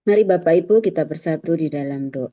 Mari Bapak Ibu kita bersatu di dalam doa.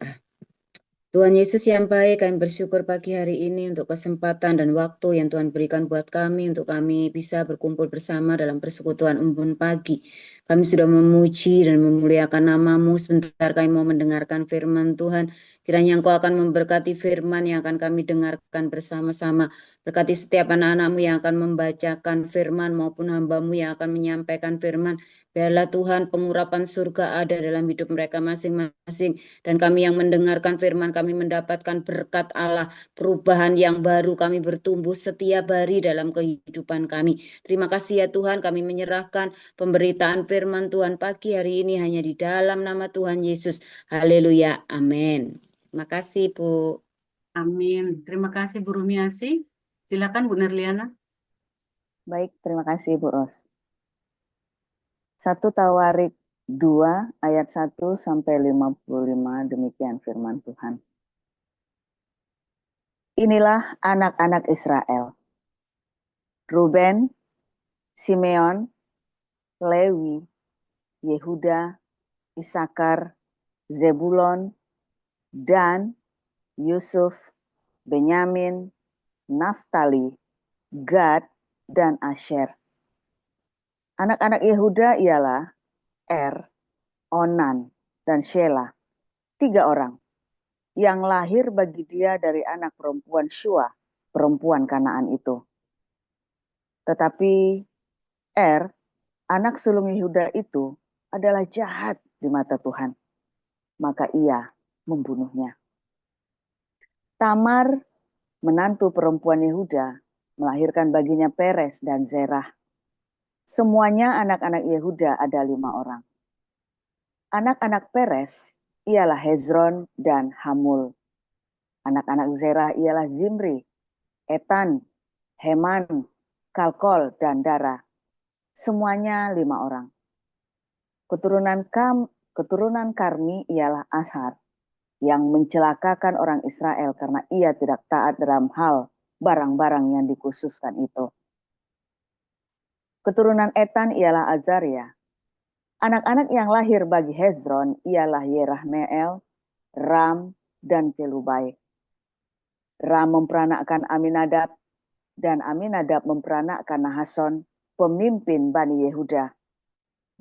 Tuhan Yesus yang baik, kami bersyukur pagi hari ini untuk kesempatan dan waktu yang Tuhan berikan buat kami untuk kami bisa berkumpul bersama dalam persekutuan embun pagi. Kami sudah memuji dan memuliakan nama-Mu. Sebentar kami mau mendengarkan firman Tuhan. Kiranya Engkau akan memberkati firman yang akan kami dengarkan bersama-sama. Berkati setiap anak-anak-Mu yang akan membacakan firman maupun hamba-Mu yang akan menyampaikan firman. Biarlah Tuhan pengurapan surga ada dalam hidup mereka masing-masing. Dan kami yang mendengarkan firman, kami mendapatkan berkat Allah, perubahan yang baru, kami bertumbuh setiap hari dalam kehidupan kami. Terima kasih ya Tuhan, kami menyerahkan pemberitaan firman Tuhan pagi hari ini hanya di dalam nama Tuhan Yesus. Haleluya, amin. Terima kasih Bu. Amin. Terima kasih Bu Rumiasi. Silakan Bu Nerliana. Baik, terima kasih Bu Ros. 1 Tawarik 2 ayat 1 sampai 55 demikian firman Tuhan. Inilah anak-anak Israel. Ruben, Simeon, Lewi, Yehuda, Isakar, Zebulon, Dan, Yusuf, Benyamin, Naftali, Gad, dan Asher. Anak-anak Yehuda ialah Er, Onan, dan Shelah, 3 orang, yang lahir bagi dia dari anak perempuan Shua, perempuan Kanaan itu. Tetapi Er, anak sulung Yehuda itu, adalah jahat di mata Tuhan, maka ia membunuhnya. Tamar, menantu perempuan Yehuda, melahirkan baginya Peres dan Zerah. Semuanya anak-anak Yehuda ada 5 orang. Anak-anak Peres ialah Hezron dan Hamul. Anak-anak Zerah ialah Zimri, Etan, Heman, Kalkol, dan Dara. Semuanya 5 orang. Keturunan Karmi ialah Ashar, yang mencelakakan orang Israel karena ia tidak taat dalam hal barang-barang yang dikhususkan itu. Keturunan Etan ialah Azaria. Anak-anak yang lahir bagi Hezron ialah Yerahmeel, Ram, dan Kelubai. Ram memperanakkan Aminadab, dan Aminadab memperanakkan Nahason, pemimpin Bani Yehuda.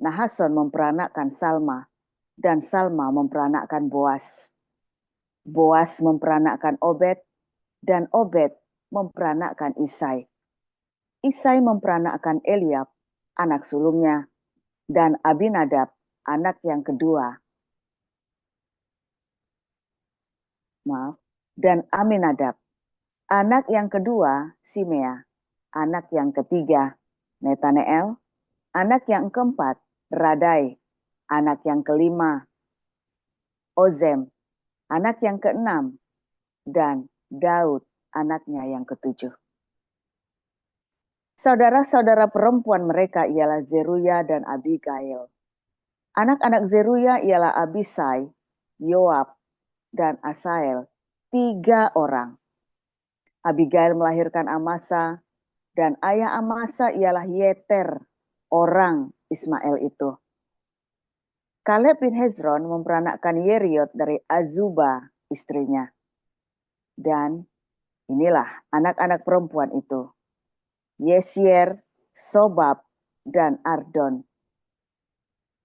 Nahason memperanakkan Salma, dan Salma memperanakkan Boas. Boas memperanakkan Obed, dan Obed memperanakkan Isai. Isai memperanakkan Eliab, anak sulungnya, dan Abinadab, anak yang kedua. Dan Aminadab. Anak yang kedua, Simea. Anak yang ketiga, Netaneel. Anak yang keempat, Radai. Anak yang kelima, Ozem. Anak yang keenam, dan Daud, anaknya yang ketujuh. Saudara-saudara perempuan mereka ialah Zeruya dan Abigail. Anak-anak Zeruya ialah Abisai, Yoab, dan Asael, 3 orang. Abigail melahirkan Amasa, dan ayah Amasa ialah Yeter, orang Ismail itu. Kaleb bin Hezron memperanakkan Yeriot dari Azuba, istrinya. Dan inilah anak-anak perempuan itu, Yesier, Sobab, dan Ardon.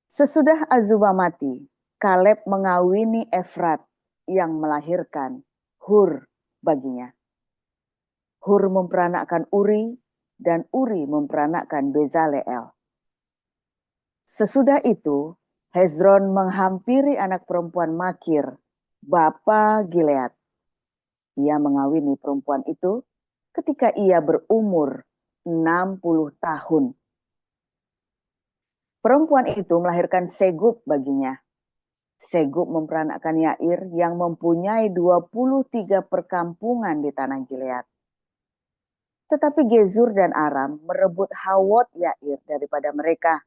Sesudah Azuba mati, Kaleb mengawini Efrat yang melahirkan Hur baginya. Hur memperanakkan Uri, dan Uri memperanakkan Bezaleel. Sesudah itu, Hezron menghampiri anak perempuan Makir, bapa Gilead. Ia mengawini perempuan itu ketika ia berumur 60 tahun. Perempuan itu melahirkan Segub baginya. Segub memperanakkan Yair yang mempunyai 23 perkampungan di tanah Gilead. Tetapi Gezur dan Aram merebut Hawot Yair daripada mereka,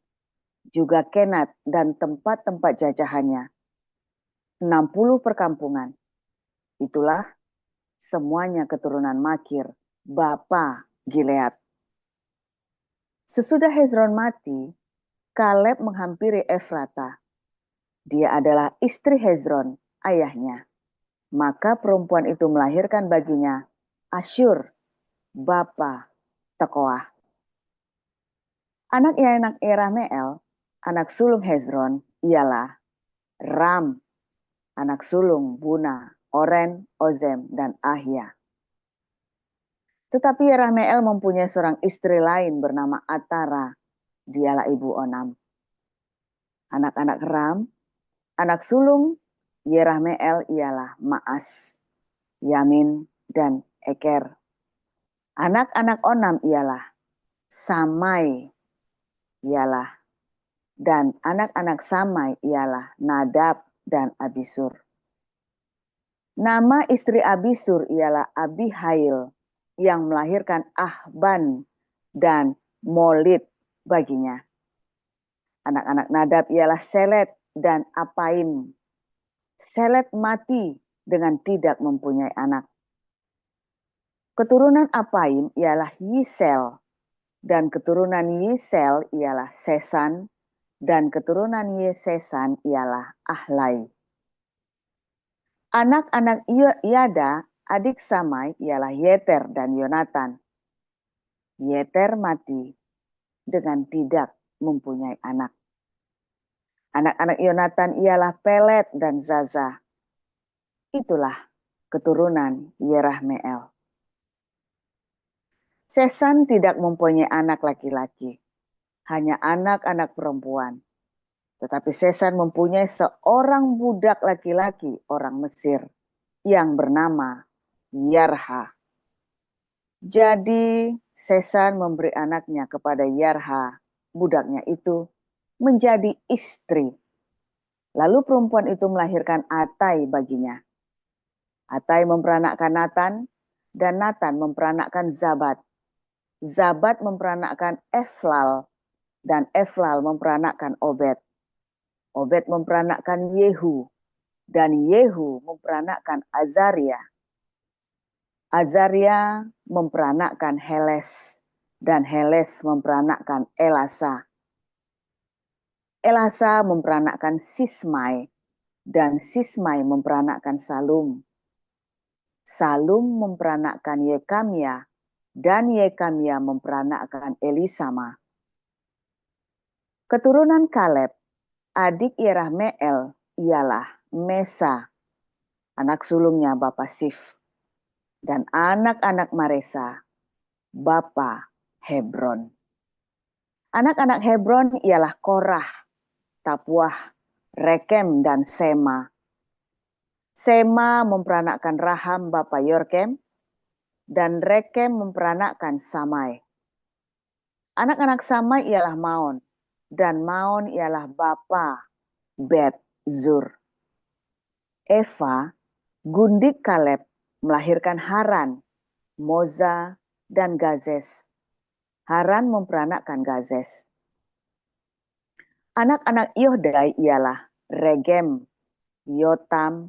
juga Kenat dan tempat-tempat jajahannya. 60 perkampungan. Itulah semuanya keturunan Makir, bapa Gilead. Sesudah Hezron mati, Kaleb menghampiri Efrata. Dia adalah istri Hezron, ayahnya. Maka perempuan itu melahirkan baginya Asyur, bapa Tekoa. Anak Yerahmeel, anak sulung Hezron, ialah Ram, anak sulung Buna, Oren, Ozem, dan Ahia. Tetapi Yerahmeel mempunyai seorang istri lain bernama Atara, dialah ibu Onam. Anak-anak Ram, anak sulung Yerahmeel ialah Maas, Yamin, dan Eker. Anak-anak Onam ialah Samai, dan anak-anak Samai ialah Nadab dan Abisur. Nama istri Abisur ialah Abihail, yang melahirkan Ahban dan Molid baginya. Anak-anak Nadab ialah Selet dan Apaim. Selet mati dengan tidak mempunyai anak. Keturunan Apaim ialah Yisel, dan keturunan Yisel ialah Sesan, dan keturunan Yesesan ialah Ahlai. Anak-anak Yada, adik Samai, ialah Yeter dan Yonatan. Yeter mati dengan tidak mempunyai anak. Anak-anak Yonatan ialah Pelet dan Zaza. Itulah keturunan Yerahmeel. Sesan tidak mempunyai anak laki-laki, hanya anak-anak perempuan. Tetapi Sesan mempunyai seorang budak laki-laki orang Mesir yang bernama Yarha. Jadi Sesan memberi anaknya kepada Yarha, budaknya itu, menjadi istri. Lalu perempuan itu melahirkan Atai baginya. Atai memperanakkan Natan, dan Natan memperanakkan Zabat. Zabat memperanakkan Eflal, dan Eflal memperanakkan Obed. Obed memperanakkan Yehu, dan Yehu memperanakkan Azaria. Azaria memperanakkan Heles, dan Heles memperanakkan Elasa. Elasa memperanakkan Sismai, dan Sismai memperanakkan Salum. Salum memperanakkan Yekamia, dan Yekamia memperanakkan Elisama. Keturunan Kaleb, adik Yerahmeel, ialah Mesa, anak sulungnya bapa Sif, dan anak-anak Maresa, bapa Hebron. Anak-anak Hebron ialah Korah, Tapuah, Rekem, dan Sema. Sema memperanakkan Raham bapa Yorkem, dan Rekem memperanakkan Samai. Anak-anak Samai ialah Maon, dan Maon ialah bapa Bet Zur. Eva, gundik Kaleb, melahirkan Haran, Moza, dan Gazes. Haran memperanakkan Gazes. Anak-anak Yohdai ialah Regem, Yotam,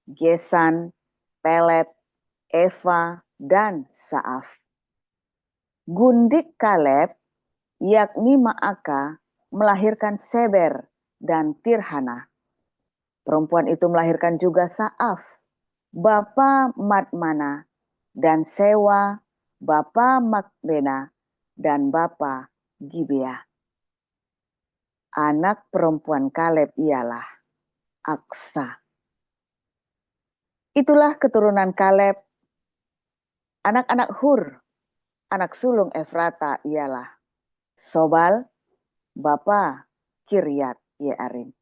Gesan, Pelet, Eva, dan Saaf. Gundik Kaleb, yakni Maaka, melahirkan Seber dan Tirhana. Perempuan itu melahirkan juga Saaf, bapa Madmana, dan Sewa, bapa Makbena, dan bapa Gibea. Anak perempuan Kaleb ialah Aksa. Itulah keturunan Kaleb. Anak-anak Hur, anak sulung Efrata, ialah Sobal, bapa Kiryat Yearim.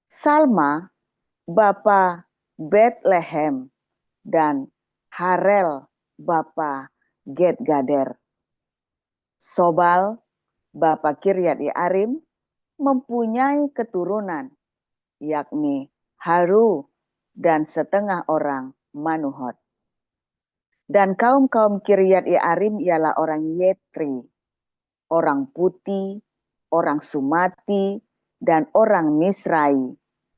Salma, bapa Betlehem, dan Harel, bapa Getgader. Sobal, bapa Kiryat Yearim, mempunyai keturunan, yakni Haru dan setengah orang Manuhot. Dan kaum-kaum Kiryat Yearim ialah orang Yetri, orang Puti, orang Sumati, dan orang Misrai.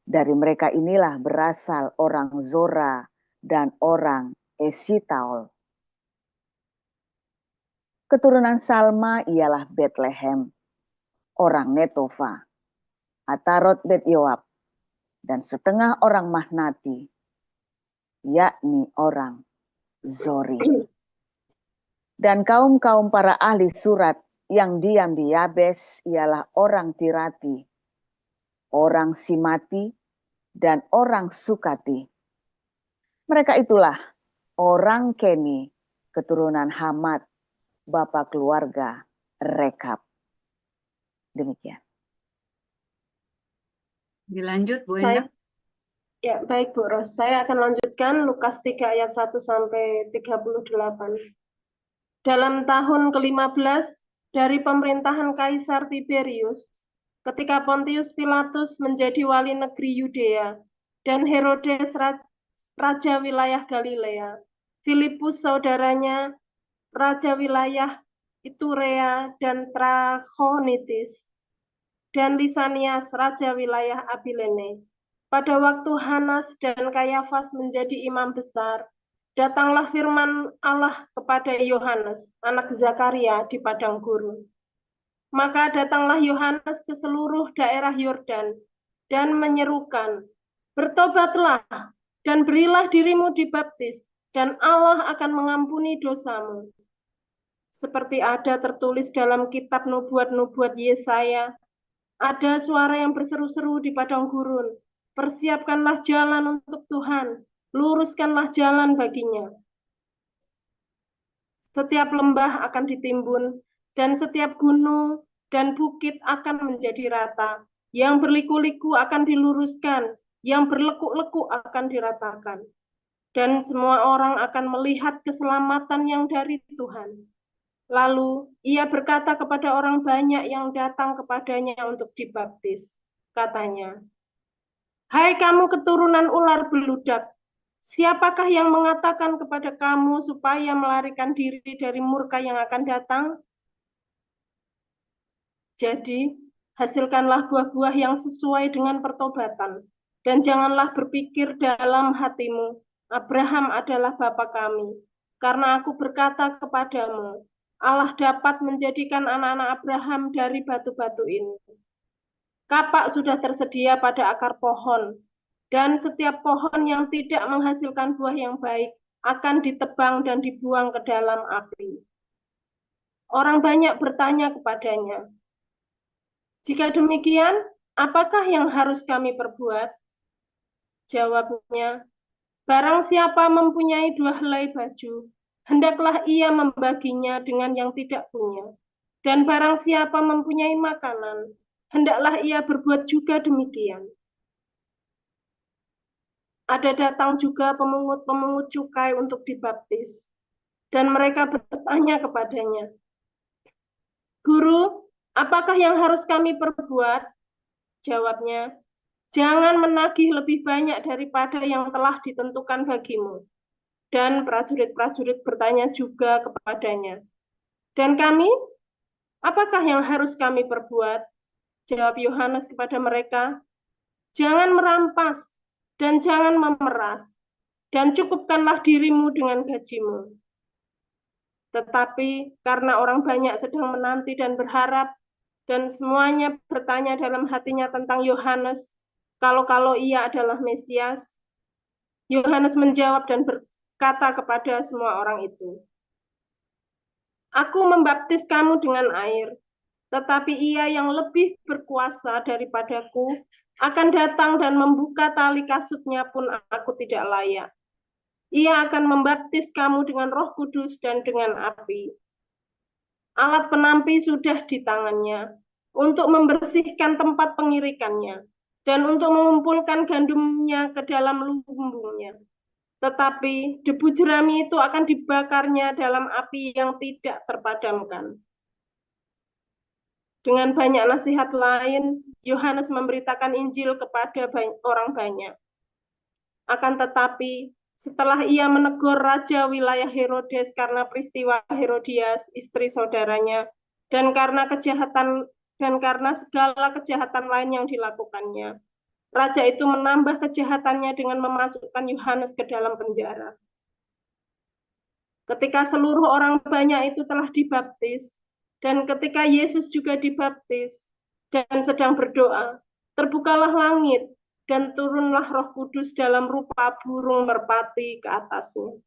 Dari mereka inilah berasal orang Zora dan orang Esitaol. Keturunan Salma ialah Betlehem, orang Netofa. Atarot bet Yoab, dan setengah orang Mahnati, yakni orang Zori. Dan kaum-kaum para ahli surat yang diam di Yabes ialah orang Tirati, orang Simati, dan orang Sukati. Mereka itulah orang Keni, keturunan Hamad, bapa keluarga Rekab. Demikian. Dilanjut, Bu Endah. Ya, baik Bu Ros. Saya akan lanjutkan Lukas 3 ayat 1 sampai 38. Dalam tahun ke-15 dari pemerintahan Kaisar Tiberius, ketika Pontius Pilatus menjadi wali negeri Yudea dan Herodes raja wilayah Galilea, Filipus saudaranya raja wilayah Iturea dan Trachonitis, dan Lisanias raja wilayah Abilene. Pada waktu Hanas dan Kayafas menjadi imam besar, datanglah firman Allah kepada Yohanes, anak Zakaria, di padang gurun. Maka datanglah Yohanes ke seluruh daerah Yordan dan menyerukan, "Bertobatlah dan berilah dirimu dibaptis, dan Allah akan mengampuni dosamu." Seperti ada tertulis dalam kitab nubuat-nubuat Yesaya, ada suara yang berseru-seru di padang gurun, "Persiapkanlah jalan untuk Tuhan, luruskanlah jalan baginya." Setiap lembah akan ditimbun, dan setiap gunung dan bukit akan menjadi rata. Yang berliku-liku akan diluruskan, yang berlekuk-lekuk akan diratakan. Dan semua orang akan melihat keselamatan yang dari Tuhan. Lalu ia berkata kepada orang banyak yang datang kepadanya untuk dibaptis. Katanya, "Hai kamu keturunan ular beludak, siapakah yang mengatakan kepada kamu supaya melarikan diri dari murka yang akan datang? Jadi, hasilkanlah buah-buah yang sesuai dengan pertobatan, dan janganlah berpikir dalam hatimu, Abraham adalah bapa kami, karena aku berkata kepadamu, Allah dapat menjadikan anak-anak Abraham dari batu-batu ini. Kapak sudah tersedia pada akar pohon, dan setiap pohon yang tidak menghasilkan buah yang baik akan ditebang dan dibuang ke dalam api." Orang banyak bertanya kepadanya, "Jika demikian, apakah yang harus kami perbuat?" Jawabnya, "Barang siapa mempunyai 2 helai baju, hendaklah ia membaginya dengan yang tidak punya. Dan barang siapa mempunyai makanan, hendaklah ia berbuat juga demikian." Ada datang juga pemungut-pemungut cukai untuk dibaptis, dan mereka bertanya kepadanya, "Guru, apakah yang harus kami perbuat?" Jawabnya, "Jangan menagih lebih banyak daripada yang telah ditentukan bagimu." Dan prajurit-prajurit bertanya juga kepadanya, "Dan kami, apakah yang harus kami perbuat?" Jawab Yohanes kepada mereka, "Jangan merampas dan jangan memeras, dan cukupkanlah dirimu dengan gajimu." Tetapi karena orang banyak sedang menanti dan berharap, dan semuanya bertanya dalam hatinya tentang Yohanes, kalau ia adalah Mesias, Yohanes menjawab dan berkata kepada semua orang itu, "Aku membaptis kamu dengan air, tetapi ia yang lebih berkuasa daripadaku akan datang dan membuka tali kasutnya pun aku tidak layak. Ia akan membaptis kamu dengan Roh Kudus dan dengan api. Alat penampi sudah di tangannya untuk membersihkan tempat pengirikannya dan untuk mengumpulkan gandumnya ke dalam lumbungnya. Tetapi debu jerami itu akan dibakarnya dalam api yang tidak terpadamkan." Dengan banyak nasihat lain, Yohanes memberitakan Injil kepada orang banyak. Akan tetapi, setelah ia menegur raja wilayah Herodes karena peristiwa Herodias, istri saudaranya, dan karena segala kejahatan lain yang dilakukannya, raja itu menambah kejahatannya dengan memasukkan Yohanes ke dalam penjara. Ketika seluruh orang banyak itu telah dibaptis, dan ketika Yesus juga dibaptis dan sedang berdoa, Terbukalah langit, dan turunlah Roh Kudus dalam rupa burung merpati ke atasnya.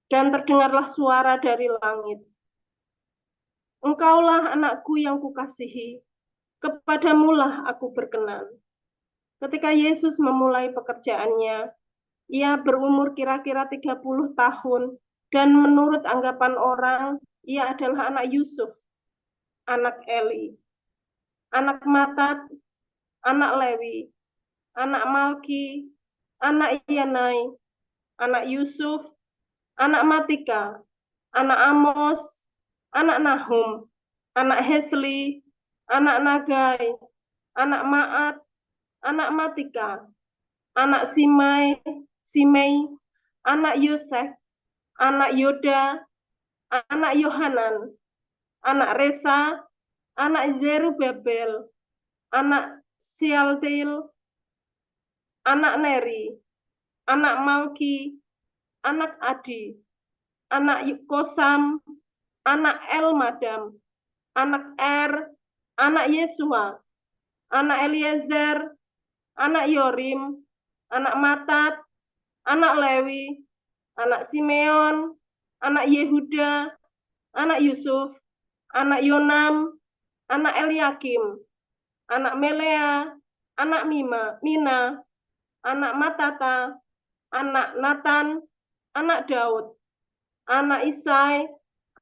Dan terdengarlah suara dari langit. Engkaulah anakku yang kukasihi, kepadamulah aku berkenan. Ketika Yesus memulai pekerjaannya, ia berumur kira-kira 30 tahun, dan menurut anggapan orang, ia adalah anak Yusuf, anak Eli, anak Matat, anak Lewi, anak Malki, anak Yanai, anak Yusuf, anak Matika, anak Amos, anak Nahum, anak Hesli, anak Nagai, anak Maat, anak Matika, anak Simei, anak Yosef, anak Yoda, anak Yohanan, anak Resa, anak Zerubabel, anak Sialtiel, anak Neri, anak Malki, anak Adi, anak Kosam, anak Elmadam, anak anak Yesua, anak Eliezer, anak Yorim, anak Matat, anak Lewi, anak Simeon, anak Yehuda, anak Yusuf, anak Yonam, anak Eliakim, anak Melea, anak Mina, anak Matata, anak Natan, anak Daud, anak Isai,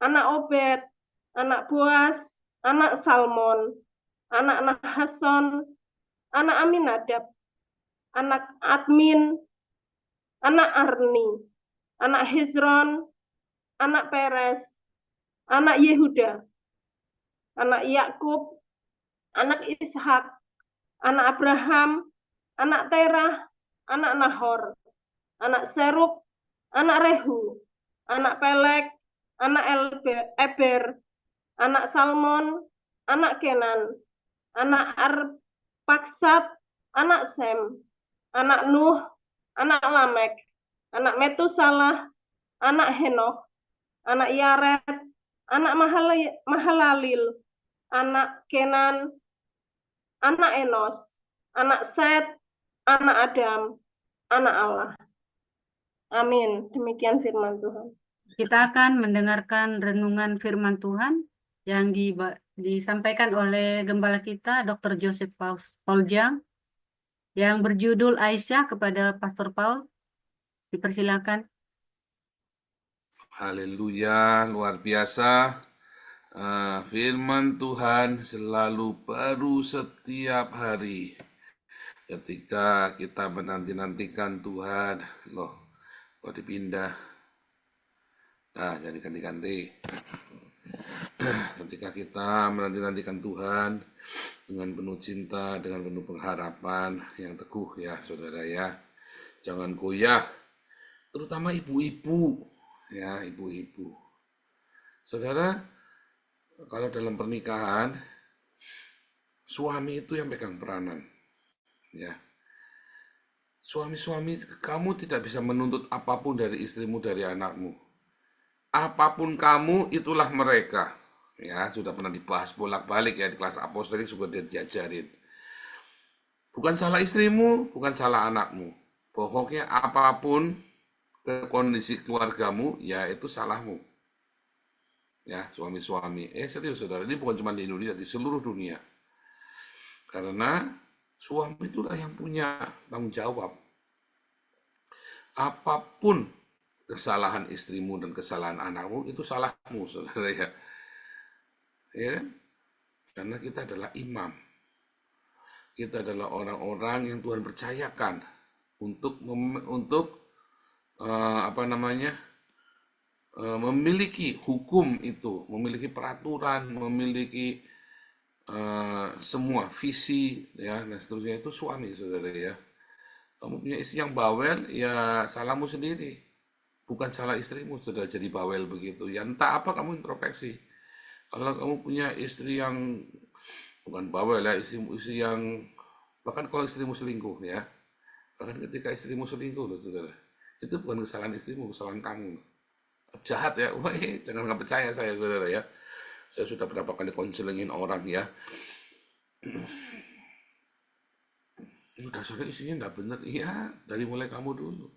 anak Obed, anak Boas, anak Salmon, anak Nahason, anak Aminadab, anak Admin, anak Arni, anak Hezron, anak Peres, anak Yehuda, anak Yakub, anak Ishak, anak Abraham, anak Terah, anak Nahor, anak Seruk, anak Rehu, anak Pelek, anak Eber, anak Salmon, anak Kenan, anak Arpaksad, anak Sem, anak Nuh, anak Lamek, anak Metusalah, anak Henoch, anak Yared, anak Mahalalil, anak Kenan, anak Enos, anak Set, anak Adam, anak Allah. Amin. Demikian firman Tuhan. Kita akan mendengarkan renungan firman Tuhan yang disampaikan oleh Gembala kita, Dr. Joseph Pauljang, yang berjudul Aisyah kepada Pastor Paul. Dipersilakan. Haleluya, luar biasa. Firman Tuhan selalu baru setiap hari. Ketika kita menanti-nantikan Tuhan, loh, kok dipindah? Nah, jadi ganti-ganti. Ketika kita menanti-nantikan Tuhan dengan penuh cinta, dengan penuh pengharapan yang teguh ya, saudara ya. Jangan goyah, terutama ibu-ibu, ya, ibu-ibu. Saudara, kalau dalam pernikahan, suami itu yang pegang peranan. Ya, suami-suami, kamu tidak bisa menuntut apapun dari istrimu, dari anakmu. Apapun kamu, itulah mereka. Ya, sudah pernah dibahas bolak-balik ya di kelas apostolik juga diajarin. Bukan salah istrimu, bukan salah anakmu. Pokoknya apapun ke kondisi keluargamu, ya itu salahmu. Ya, suami-suami. Serius saudara, ini bukan cuma di Indonesia, di seluruh dunia. Karena suami itulah yang punya tanggung jawab. Apapun kesalahan istrimu dan kesalahan anakmu, itu salahmu, saudara ya. Ya, karena kita adalah imam. Kita adalah orang-orang yang Tuhan percayakan untuk memiliki hukum itu, memiliki peraturan, memiliki semua visi ya dan seterusnya. Itu suami, saudara ya. Kamu punya istri yang bawel, ya salahmu sendiri, bukan salah istrimu sudah jadi bawel begitu ya. Entah apa, kamu introspeksi. Kalau kamu punya istri yang bukan bawel ya, istri yang, bahkan kalau istrimu selingkuh ya, bahkan ketika istrimu selingkuh loh, saudara, itu bukan kesalahan istrimu, kesalahan kamu. Jahat ya, wah, jangan nggak percaya saya, saudara ya. Saya sudah berapa kali konselingin orang ya. Udah saudara istrinya enggak benar. Iya, dari mulai kamu dulu.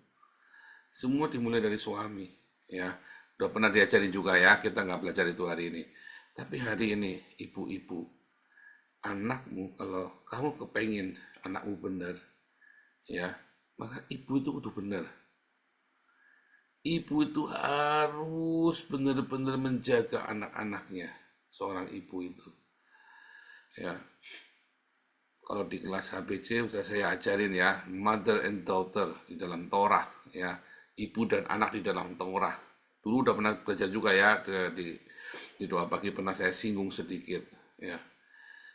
Semua dimulai dari suami. Ya, udah pernah diajarin juga ya, kita nggak belajar itu hari ini. Tapi hari ini, ibu-ibu, anakmu, kalau kamu kepengin anakmu benar, ya, maka ibu itu kudu benar. Ibu itu harus benar-benar menjaga anak-anaknya, seorang ibu itu. Ya, kalau di kelas HBC sudah saya ajarin ya, mother and daughter di dalam Torah, ya, ibu dan anak di dalam Torah. Dulu udah pernah belajar juga ya di doa pagi pernah saya singgung sedikit, ya.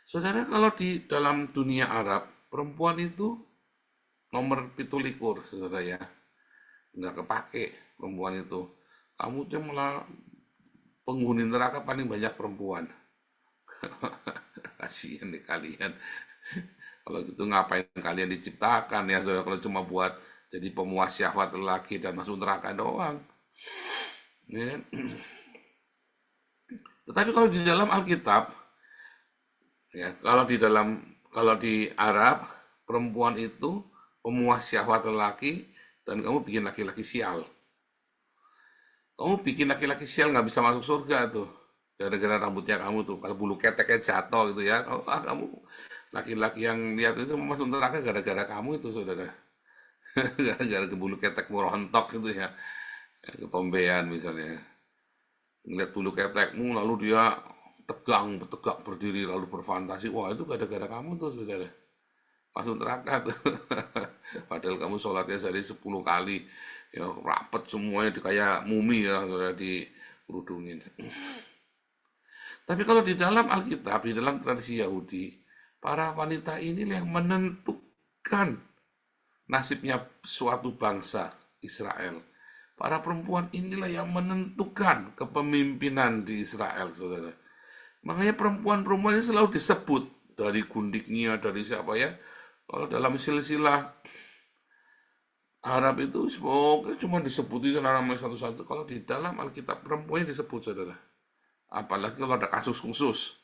Saudara, kalau di dalam dunia Arab, perempuan itu nomor 17, saudara ya, nggak kepake perempuan itu. Kamu tuh malah penghuni neraka paling banyak perempuan. Kasihan nih kalian. Kalau gitu ngapain kalian diciptakan ya saudara, kalau cuma buat jadi pemuas syahwat lelaki dan masuk neraka doang. Ya. Tetapi kalau di dalam Alkitab, ya kalau di Arab, perempuan itu pemuas syahwat lelaki dan kamu bikin laki-laki sial. Kamu bikin laki-laki sial nggak bisa masuk surga tuh. Gara-gara rambutnya kamu tuh, kalau bulu keteknya jatuh gitu ya, kamu laki-laki yang lihat itu masuk neraka gara-gara kamu itu saudara. Gara-gara bulu ketek rontok gitu ya, ketombean misalnya. Ngeliat bulu ketekmu lalu dia tegak berdiri lalu berfantasi, wah itu gara-gara kamu tuh saudara. Masuk neraka tuh. Padahal kamu sholatnya sehari 10 kali, ya rapet semuanya kayak mumi ya saudara, dikerudungin. Tapi kalau di dalam Alkitab, di dalam tradisi Yahudi, para wanita inilah yang menentukan nasibnya suatu bangsa Israel. Para perempuan inilah yang menentukan kepemimpinan di Israel, saudara. Makanya perempuan-perempuan ini selalu disebut dari gundiknya, dari siapa ya. Kalau dalam silsilah Arab itu semoga cuma disebut itu namanya satu-satu. Kalau di dalam Alkitab perempuannya disebut, saudara. Apalagi kalau ada kasus khusus,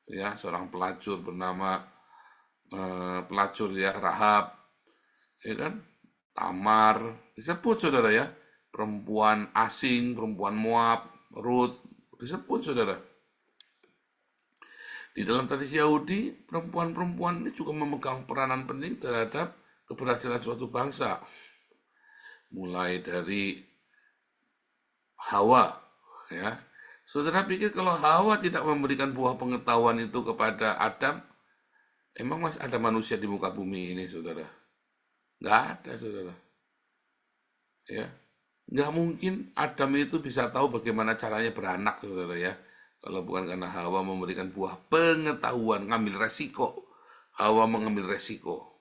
ya seorang pelacur bernama pelacur ya Rahab, ya kan, Tamar disebut saudara ya, perempuan asing, perempuan Moab, Ruth disebut saudara. Di dalam tradisi Yahudi, perempuan-perempuan ini juga memegang peranan penting terhadap keberhasilan suatu bangsa, mulai dari Hawa, ya. Saudara pikir kalau Hawa tidak memberikan buah pengetahuan itu kepada Adam, emang masih ada manusia di muka bumi ini, saudara? Nggak ada, saudara. Ya, nggak mungkin Adam itu bisa tahu bagaimana caranya beranak, saudara ya. Kalau bukan karena Hawa memberikan buah pengetahuan, ngambil resiko. Hawa mengambil resiko.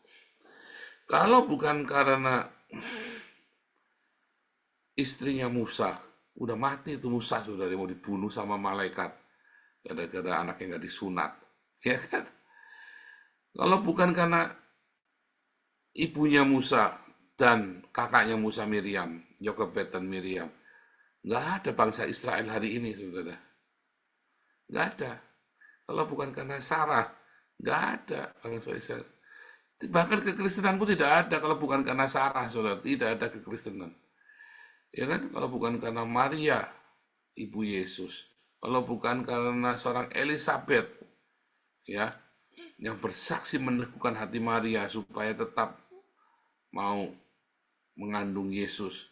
Kalau bukan karena istrinya Musa, udah mati itu Musa, saudara, mau dibunuh sama malaikat gara-gara anaknya nggak disunat, ya kan? Kalau bukan karena ibunya Musa dan kakaknya Musa, Miriam, Yokebed dan Miriam, nggak ada bangsa Israel hari ini, saudara. Nggak ada. Kalau bukan karena Sarah, nggak ada bangsa Israel. Bahkan kekristenan pun tidak ada kalau bukan karena Sarah, saudara. Tidak ada kekristenan. Ya kan, kalau bukan karena Maria, ibu Yesus, kalau bukan karena seorang Elizabeth, ya, yang bersaksi meneguhkan hati Maria supaya tetap mau mengandung Yesus,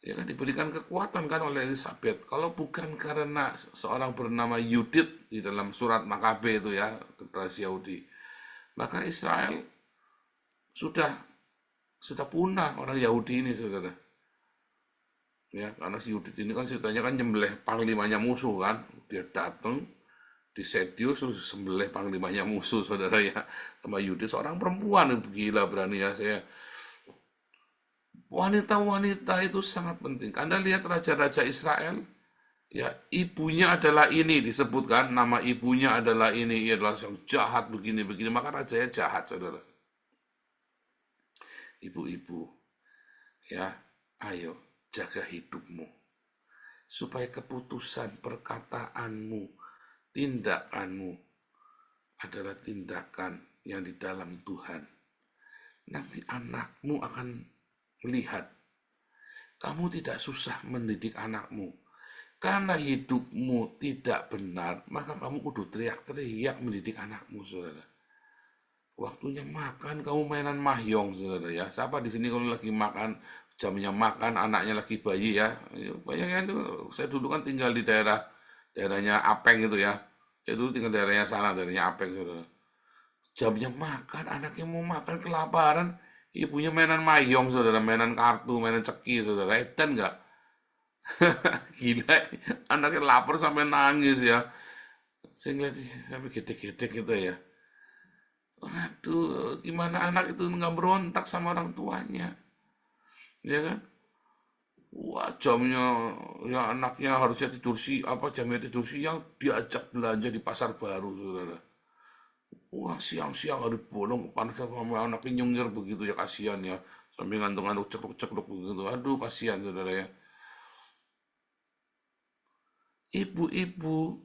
ya kan, diberikan kekuatan kan oleh Elizabeth. Kalau bukan karena seorang bernama Yudit di dalam surat Makabe itu ya, tradisi Yahudi, maka Israel sudah punah orang Yahudi ini, saudara. Ya, karena si Yudit ini kan ceritanya kan nyembelih panglimanya musuh kan, dia datang di Sedius sembelih panglimanya musuh, saudara ya, sama Yudit seorang perempuan, gila berani ya saya. Wanita-wanita itu sangat penting. Anda lihat raja-raja Israel, ya ibunya adalah ini disebutkan, nama ibunya adalah ini, ia adalah yang jahat begini-begini, maka rajanya jahat, saudara. Ibu-ibu, ya, ayo jaga hidupmu, supaya keputusan, perkataanmu, tindakanmu adalah tindakan yang di dalam Tuhan. nanti anakmu akan melihat kamu tidak susah mendidik anakmu. Karena hidupmu tidak benar, maka kamu kudu teriak-teriak mendidik anakmu, saudara. Waktunya makan, kamu mainan mahjong, saudara ya. Siapa di sini kalau lagi makan, jamnya makan, anaknya lagi bayi ya. Bayangin itu, saya dulu kan tinggal di daerahnya Apeng itu ya. Saya dulu tinggal daerahnya sana, daerahnya Apeng, saudara. Jamnya makan, anaknya mau makan kelaparan, ibunya mainan mahjong, saudara, mainan kartu, mainan ceki, saudara. Edan nggak? Gila, anaknya lapar sampai nangis ya. Saya ngeliat sampai gede-gede gitu ya. Waduh, gimana anak itu nggak berontak sama orang tuanya, ya kan? Wah, jamnya ya anaknya harusnya jamnya tidur siang diajak belanja di pasar baru, saudara. Wah, siang-siang hari bolong kepanasan sama anaknya nyengir begitu ya, kasihan ya. Sampai ngantuk-ngantuk cekluk-cekluk begitu. Aduh, kasihan saudara ya. Ibu-ibu,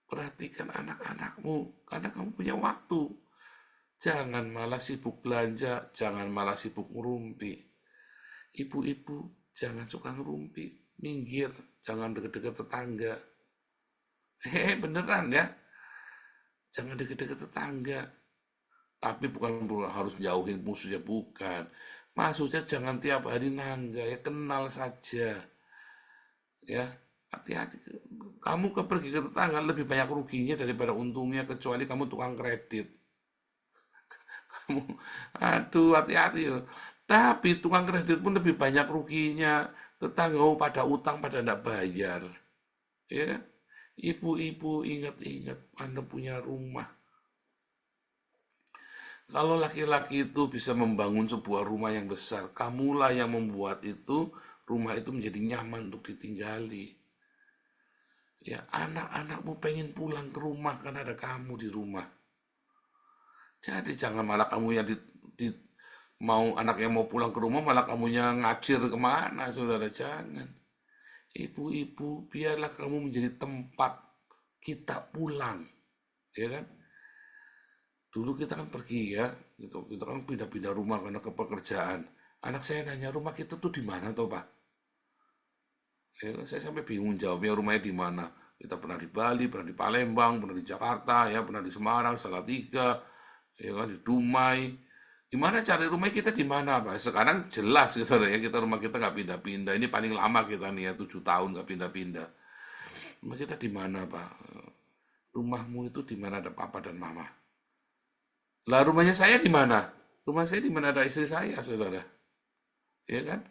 perhatikan anak-anakmu karena kamu punya waktu. Jangan malah sibuk belanja, jangan malah sibuk ngerumpi. Ibu-ibu, jangan suka ngerumpi, minggir, jangan deket-deket tetangga. Beneran ya, jangan deket-deket tetangga. Tapi bukan harus jauhin musuhnya, bukan. Maksudnya jangan tiap hari nangga, ya kenal saja. Ya, hati-hati. Kamu pergi ke tetangga lebih banyak ruginya daripada untungnya, kecuali kamu tukang kredit. Aduh, hati-hati ya. Tapi tukang kredit pun lebih banyak ruginya. Tetangga pada utang, pada tidak bayar. Ya, ibu-ibu ingat-ingat, Anda punya rumah. Kalau laki-laki itu bisa membangun sebuah rumah yang besar, kamulah yang membuat rumah itu menjadi nyaman untuk ditinggali. Ya, anak-anakmu pengen pulang ke rumah karena ada kamu di rumah. Jadi jangan malah kamu yang anaknya mau pulang ke rumah, malah kamunya ngacir kemana, saudara, jangan. Ibu-ibu, biarlah kamu menjadi tempat kita pulang, ya kan? Dulu kita kan pergi ya, gitu. Kita kan pindah-pindah rumah karena kepekerjaan. Anak saya nanya, rumah kita tuh di mana tuh, Pak? Ya, saya sampai bingung jawabnya, rumahnya di mana. Kita pernah di Bali, pernah di Palembang, pernah di Jakarta, ya, pernah di Semarang, Salatiga, ya kan, di Dumai. Gimana cari rumah kita di mana, Pak? Sekarang jelas gitu ya, rumah kita nggak pindah-pindah. Ini paling lama kita nih ya, 7 tahun nggak pindah-pindah. Rumah kita di mana, Pak? Rumahmu itu di mana ada papa dan mama? Lah rumahnya saya di mana? Rumah saya di mana ada istri saya, saudara. Ya kan?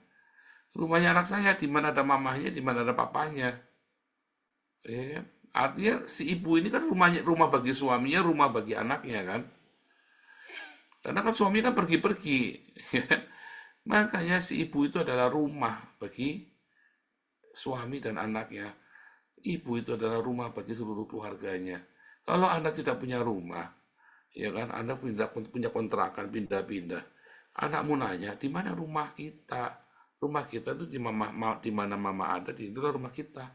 Rumahnya anak saya di mana ada mamahnya, di mana ada papanya. Ya kan? Artinya si ibu ini kan rumah bagi suaminya, rumah bagi anaknya kan. Karena kan suami kan pergi-pergi. Makanya si ibu itu adalah rumah bagi suami dan anaknya. Ibu itu adalah rumah bagi seluruh keluarganya. Kalau Anda tidak punya rumah, ya kan, Anda punya kontrakan, pindah-pindah. Anakmu nanya, di mana rumah kita? Rumah kita itu di mana mama ada, itulah rumah kita.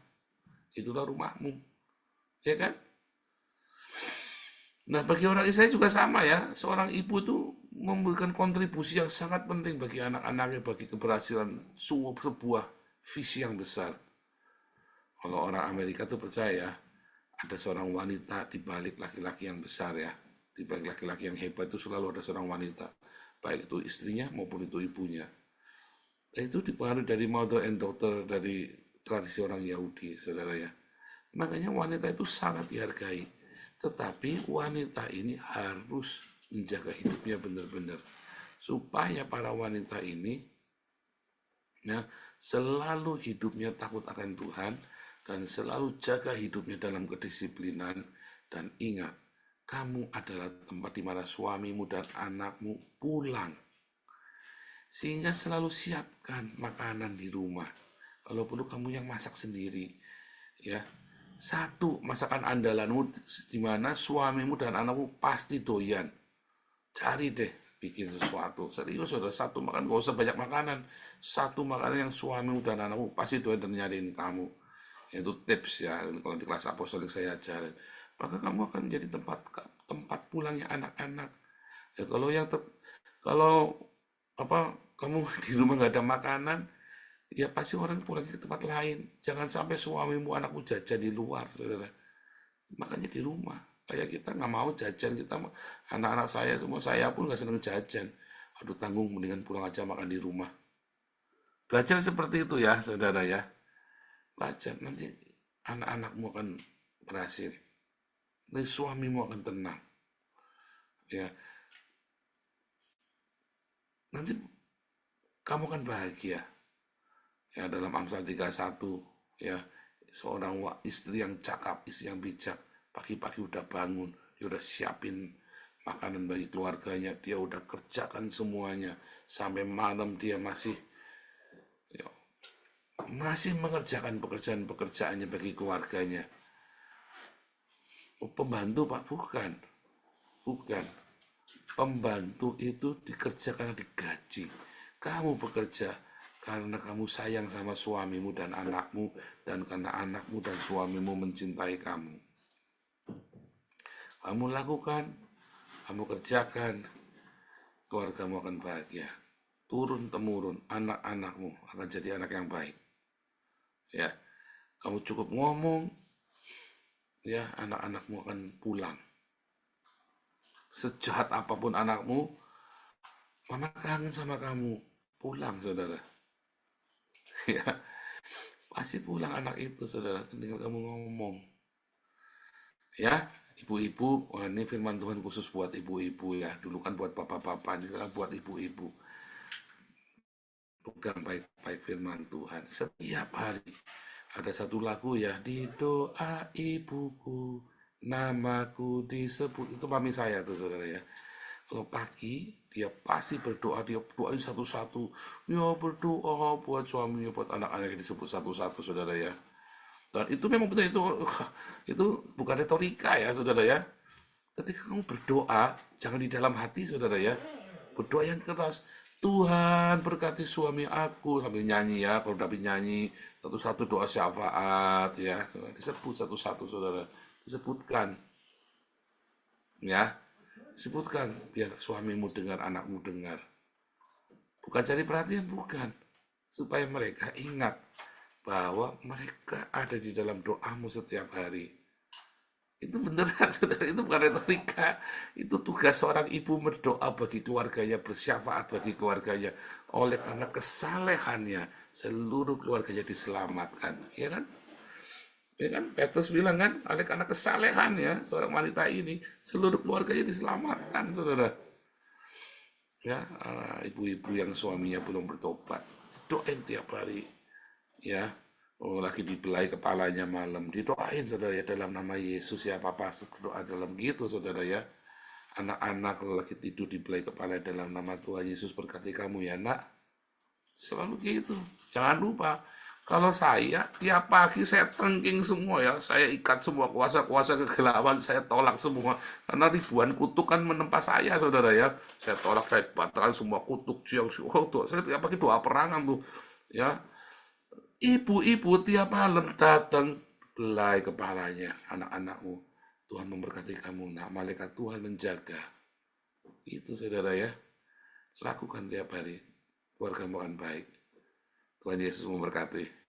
Itulah rumahmu. Ya kan? Nah, bagi orang saya juga sama ya. Seorang ibu itu memberikan kontribusi yang sangat penting bagi anak-anaknya, bagi keberhasilan sebuah visi yang besar. Kalau orang Amerika itu percaya ada seorang wanita di balik laki-laki yang besar ya. Di balik laki-laki yang hebat itu selalu ada seorang wanita. Baik itu istrinya maupun itu ibunya. Dan itu dipengaruhi dari mother and daughter dari tradisi orang Yahudi, saudara ya. Makanya wanita itu sangat dihargai. Tetapi wanita ini harus menjaga hidupnya benar-benar. Supaya para wanita ini ya, selalu hidupnya takut akan Tuhan dan selalu jaga hidupnya dalam kedisiplinan. Dan ingat, kamu adalah tempat di mana suamimu dan anakmu pulang. Sehingga selalu siapkan makanan di rumah. Kalau perlu kamu yang masak sendiri. Ya. Satu masakan andalanmu di mana suamimu dan anakmu pasti doyan. Cari deh bikin sesuatu. Serius, saudara, satu makan, gak usah banyak makanan. Satu makanan yang suamimu dan anakmu pasti doyan dan nyariin kamu. Itu tips ya, kalau di kelas apostolik saya ajarin. Maka kamu akan menjadi tempat pulangnya anak-anak. Ya, kalau kamu di rumah nggak ada makanan, ya pasti orang pulang ke tempat lain. Jangan sampai suamimu, anakmu jajan di luar, saudara. Makanya di rumah. Kayak kita nggak mau jajan, anak-anak saya semua, saya pun nggak seneng jajan. Aduh tanggung, mendingan pulang aja makan di rumah. Belajar seperti itu ya, saudara ya. Belajar, nanti anak-anakmu akan berhasil. Nanti suamimu akan tenang. Ya, nanti kamu akan bahagia. Ya, dalam Amsal 31, ya, seorang istri yang cakap, istri yang bijak, pagi-pagi udah bangun, dia udah siapin makanan bagi keluarganya, dia udah kerjakan semuanya, sampai malam dia masih ya, mengerjakan pekerjaannya bagi keluarganya. Oh, pembantu Pak, bukan. Pembantu itu dikerjakan digaji. Kamu bekerja karena kamu sayang sama suamimu dan anakmu, dan karena anakmu dan suamimu mencintai kamu. Kamu lakukan, kamu kerjakan, keluargamu akan bahagia. Turun-temurun, anak-anakmu akan jadi anak yang baik. Ya, kamu cukup ngomong, ya anak-anakmu akan pulang. Sejahat apapun anakmu, mama kangen sama kamu. Pulang, saudara. Ya, pasti pulang anak itu, saudara. Tinggal kamu ngomong. Ya, ibu-ibu, wah ini firman Tuhan khusus buat ibu-ibu ya. Dulu kan buat bapak-bapak, ini sekarang buat ibu-ibu. Pegang baik-baik firman Tuhan. Setiap hari ada satu lagu ya, di doa ibuku, namaku disebut. Itu mami saya tuh, saudara ya. Kalau pagi, dia pasti berdoa, dia doain satu-satu. Ya berdoa buat suaminya, buat anak-anaknya disebut satu-satu, saudara ya. Dan itu memang betul, itu bukan retorika ya, saudara ya. Ketika kamu berdoa, jangan di dalam hati, saudara ya. Berdoa yang keras. Tuhan berkati suami aku, sambil nyanyi ya, kalau udah nyanyi satu-satu doa syafaat ya, disebut satu-satu, saudara, disebutkan ya. Sebutkan biar suamimu dengar, anakmu dengar. Bukan cari perhatian, bukan. Supaya mereka ingat bahwa mereka ada di dalam doamu setiap hari. Itu beneran, saudara. Itu bukan retorika. Itu tugas seorang ibu berdoa bagi keluarganya, bersyafaat bagi keluarganya. Oleh karena kesalehannya, seluruh keluarganya diselamatkan. Ya kan? Ya kan? Petrus bilang kan, oleh karena kesalehannya seorang wanita ini, seluruh keluarganya diselamatkan, saudara. Ya, ibu-ibu yang suaminya belum bertobat, doain tiap hari. Ya, lagi dibelai kepalanya malam, didoain, saudara ya, dalam nama Yesus ya, papa berdoa dalam gitu, saudara ya. Anak-anak kalau lagi tidur dibelai kepala dalam nama Tuhan Yesus berkati kamu ya nak. Selalu gitu. Jangan lupa, kalau saya tiap pagi saya tengking semua ya, saya ikat semua kuasa-kuasa kegelapan, saya tolak semua. Karena ribuan kutuk kan menempa saya, saudara ya. Saya tolak, saya batalkan semua kutuk, saya tiap pagi doa perangan tuh. Ya, ibu-ibu tiap malam datang belai kepalanya, anak-anakmu. Tuhan memberkati kamu, nak, malaikat Tuhan menjaga. Itu, saudara ya. Lakukan tiap hari, keluargamu akan baik. Tuhan Yesus memberkati.